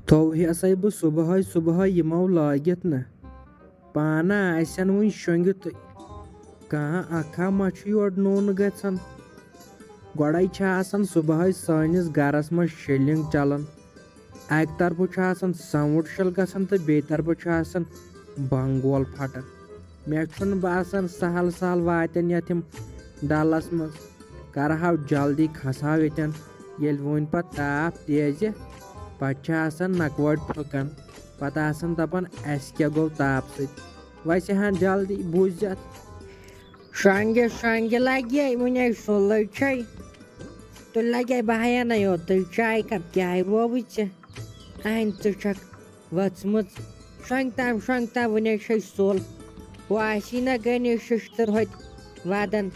तो हसा बह सुबह सुबह यमो लागित न पाना आसन वन शोंगित कहाँ अखा मा योर नून गन गोड़े सुबह सानिस गरस मज शेलिंग चलान अक तरफ साउंड शल गसान तो बे तरफ बंगोल फटान मे बासान सहल सहल वातन यम डलस मज करहाव जल्दी खसहाव यन येल वन पत ताप तेज पे नकवड़ फुकन पता दपान अस क्या गो ताप सस हन जल्दी बुझ Şange şange lagi mune solu çay. Tu lagi bahayana yo tu çay kap kay rovice. Ain tu çak vatsmut. Şang tam mune şey sol. Vaşina gani şiştir hoyt vadan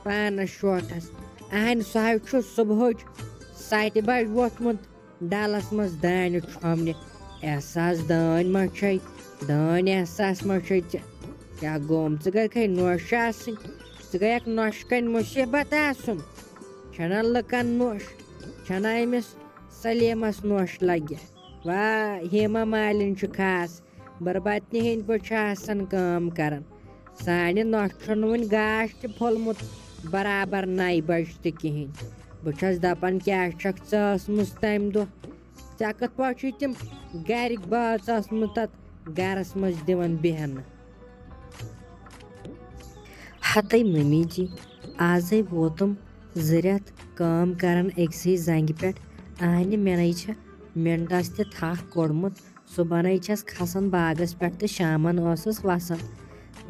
pana şortas. Ain sahip şu subhoç. Sayti baş votmut dalas maz dani çamne. Esas dan ma çay. Dan esas ma çay. क्या गोम गे नोश ग नोश कन मुसीबत छना लुकन नोश छना अमिस सलीमस नोश लगे वाह हेमा मालिन खास बर्बादनी हंद पम कर सानि नोश वन गाश त फुलमुत बराबर नई बज तहन बस दपान क्या चसमुस तम दह ऐ कत पा तम गरिक बाज तत गरस मज दिवन बेहन हतई मम्मी जी आज वोतुम जरियत काम करन अक्सै जंग पे अहन मेन मिनटस तथ कोड़मुत सुबह खसान बागस पे तो शामन वसान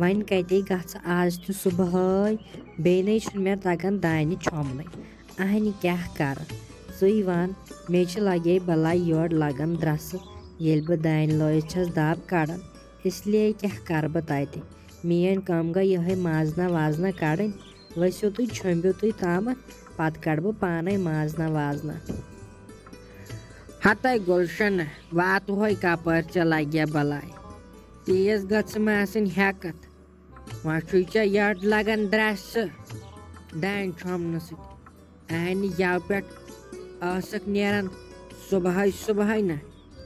वन कते ग आज तो सुबह बे मे तगन दानि छोमन अहन क्या कर सी वन मे लगे बलाई योर लगन द्रस ये बह दान लोत दब कड़ान इसलिए क्या कर बह तत मेन कम गई यह माजना वाजना कड़न वसो तुम छोम्बो तुम ताम पत कड़ बह पान माजना वाजना हत गुलशन वात हो कपर चे लगे बलाई तेज गम हेकत वह यड़ लगन द्रस दान छोमन सहन यव पे नेरान सुबह सुबह न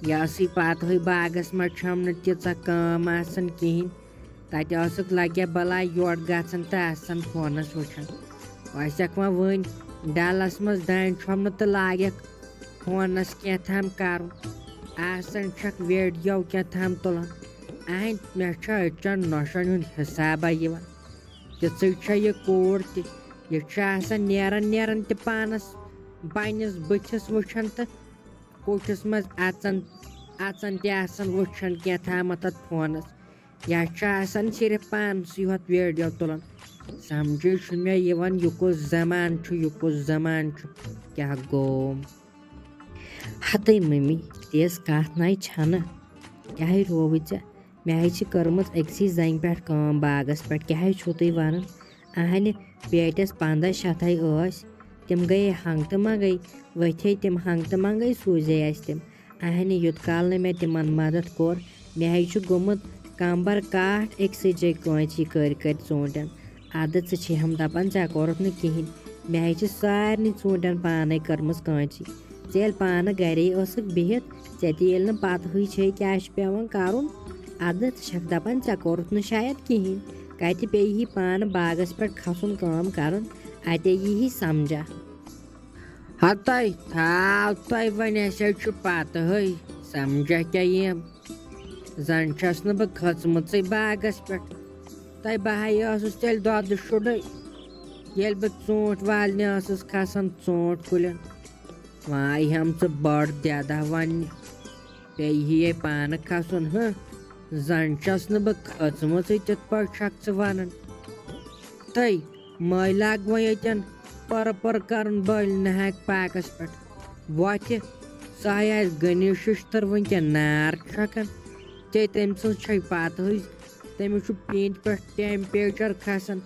यह पत बागस मज छोमन तीच कम कहें तक लगे बलाई योर गसन तो फोनस वुचान वसक वन डलस मज दान छोमन तो लागक फोनस क्या कर वीडियो क्या तुलान अहन मे अचन नोशन हूं हिसाबा ती यह कूर नेरान नेरान पानस पन्नस बुथस वुचान तो कुठस मज अचन अचन वुचान क्या तथ फोनस यह सिर्फ पानस योत वीडियो तुलान समझे मे यह कुछ जमान क्या गोम हतई मम्मी तेज कत नाई छन क्या रोव मे कर्मत अक्सै जंग पे काम बागस पे क्या छो तुम वन अहन पेटस 15 तम गई हंग तो मंगई वथे तम हंग तो मंगई सूजे तम अहन युत काल मे तिमन मदद कोर मे गोमुत कंबर काट अक्सै जगह कैंची कर चूंटन अद हम दपान ऐ कोरक न कहें मे सारे चूंटन पाने कर्म कैंची ऐल पान गरे बिहित ऐल पत क्या पेवान कर अद दपान ऐ कोरक न शायद कहें कत पे पान बागस पे खसन काम कर अते यही समझा हत थाव तुम वन पत समझा क्या यम जन न बह खचमच बागस पे तह बहाय तेल दद शुड़े ये बह ूंट वालने खसान ूंट कुलन वाई हम बड़ द्यादा वन पे पान खसन जन न बह खचमच तिथ पे वन तई मै लग वतन पर कर बल नहक पाकस पे वथ सह गनी शिश्तर वनकन नार छकन तम पत तमिस पेंट पे टेम्परेचर खसान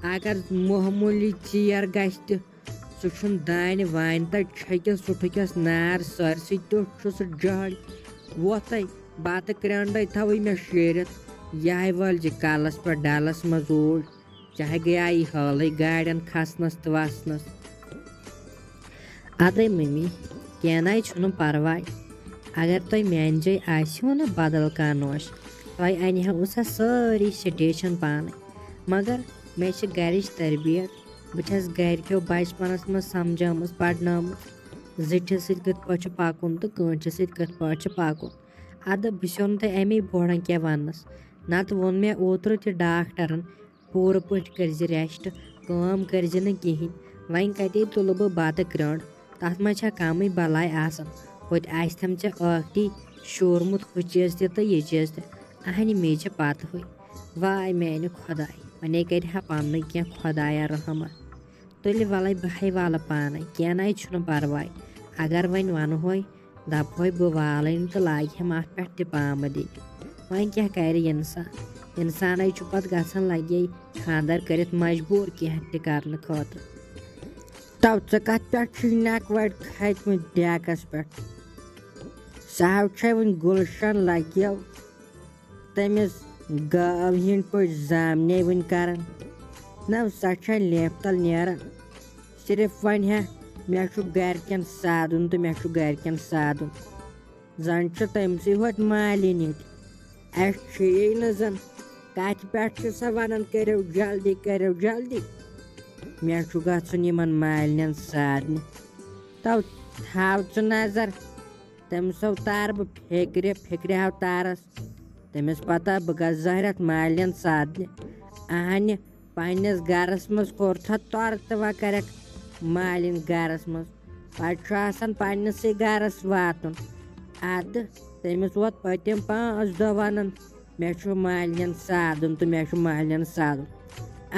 अगर मामूली चीर ग दान वान तक छकिस सह ठुकस नार सरसी तुस जड़ वोत बत क्रंड थव मे शेरित यह वल कलस पे डलस मज ऊर चाहे गया हाल गाड़न खसनस तो वसनस अदे मम्मी क्या ना परवाह अगर तुम मान जाए आसो ना बदल कह नोश तुम अनहो सा सारी स्टेशन पान मगर मे गरिच तरबियत बस गरक्यो बचपनस मज समझाम पढ़नाम जिठिस कथ पकुन तो कंठिस कथ पकुन अद बह तुम अमे बोड़न क्या वनस नत वोन मे ओत्र त डॉक्टरन पूर पट कर रेस्ट काम कर कहें वन कते तुल बह बत ग्रंड तथ मह कम बलाय आसान होत आम चे अख्ती शोरमुत हु चीज तो यह चीज अहन मे पत हुई वाय मान खुदाय वने कर पन्न क्या खुदाया रहमत तुल वल बह वाल पान क्या ना परवाय अगर वन वनो दपो बह वालन तो लागे अत पे टिपाम दिन वन क्या कर इंसान पत गसान लगे खानदर कर मजबूर कह कर खतर तव कत पे नक वट खतम डेकस पे सह वन गुलशन लगे तमिस गाव हिंद पे जामने वन कर न सह लेपतल नीरान सिर्फ वन मे गरकन सादुन तो मे गरकन सादुन जन तमस होत मालिन ये जन कत पे सा वन करो जल्दी मे गन मालिन सादन तव थाव नजर तमसो तार बह फिक्र हाव तारस तमिस पता बह गस जहरत मालिन सादन अहन पन्नस गरस मज कोर तर तो व कर मालिन गरस मज पे पन्नस गरस वातुन अद तमिस वोत पतिम 5 दह वन मे मालिन सादन तो मे मालिन सादन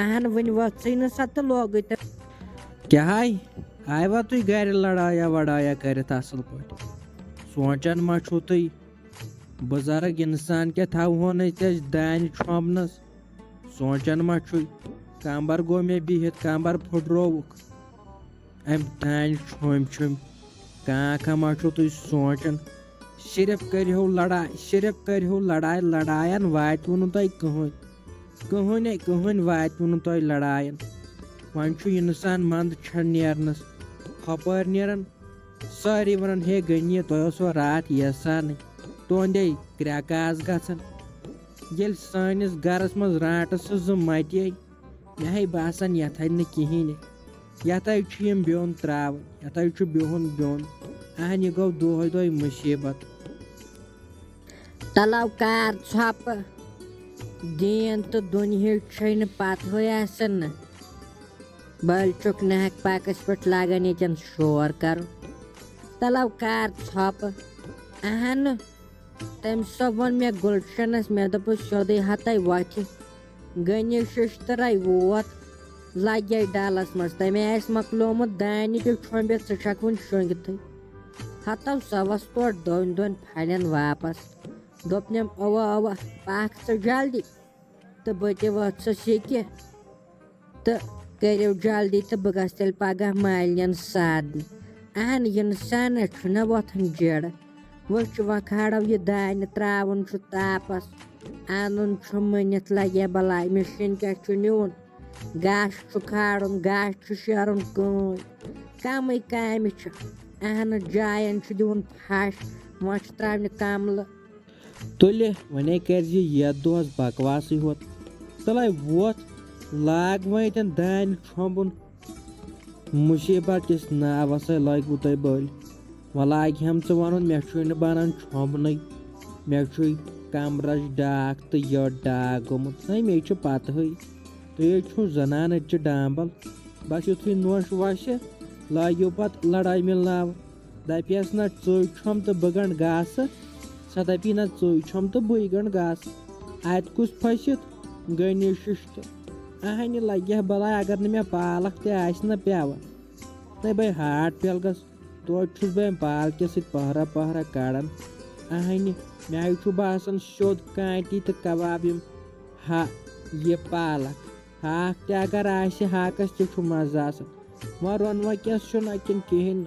अहन वन वत्सै न सा तो लोग क्या आयवा तुम गर लड़ाया वड़ाया कर असल पे सोचान मा तुम बुजुर्ग इंसान क्या थवन दान छोमनस सोचान मा कंबर गो मे बिहित कंबर फुटरोवुक अम दान छोम कह मा तुम सोचान सिर्फ करो लड़ाई लड़ायन वात नु तुम कहन वात नु तुम लड़ायन वन इंसान मंद नेरनस हपर नेरान सारी वन हे गनी तुम रात यसान तुंदे क्रैकास गसन ये सानिस गरस मज राटस जो मटे मे बासान यथ कहें यथ बिन त्रावन यथ बिहुन बिन अहन यह गो दह मुसीबत तलव कार छप दीन तो दुनिया पत आसन बलचुक नहक पाकस पे लागन ये शोर कर तलव कार छप अहन तम सब वन मे गुलशनस मे दप सोदे हत वथ गनि शिश्तर वोत लगे डालस मज तमे मकलोमुत दानि तो छोबित सक वन शोंगित हतव सवस तोड़ दोन फलन वापस दोपनम अवा पाक स जल्दी तो बचे वत सिक्के तो करो जल्दी तो बह गस तेल पगह मालिन सादन अहन इंसान न वोथन जड़ वह वखाड़ो यह दान त्रावन तापस अन मुनित लगे बलाय मशीन क्या नुन गाश खाड़न गाश शेरन कम काम अहन जायन दिन फश वह त्रावन कमल तुल वने कर दोस बकवास होत तल वोत लाग वतन दान छोबुन मुसीबत किस नावस लगू तुम बल वह लाग हम वन मे बनान छोबन मे कमरस डाक तो ये डाक गोमुत मे पत तुम जनान डांबल बस यु नोश वश लागो पत लड़ाई मिलनाव दपस ना छोम तो बह गंड घास सा दपी ना छोम तो बह गंड घास अत कुछ फसित गनी शिश्त अहन लगे बलाय अगर मे पालक तह पेवान तो बह हाट पेलगस तोड़ बह पालक पहरा पहरा कड़ान अहन मे बासान सोद कांटी तो कबाब ये पालक हाक अगर हाकस तह मजा वह रोनवा क्या कहें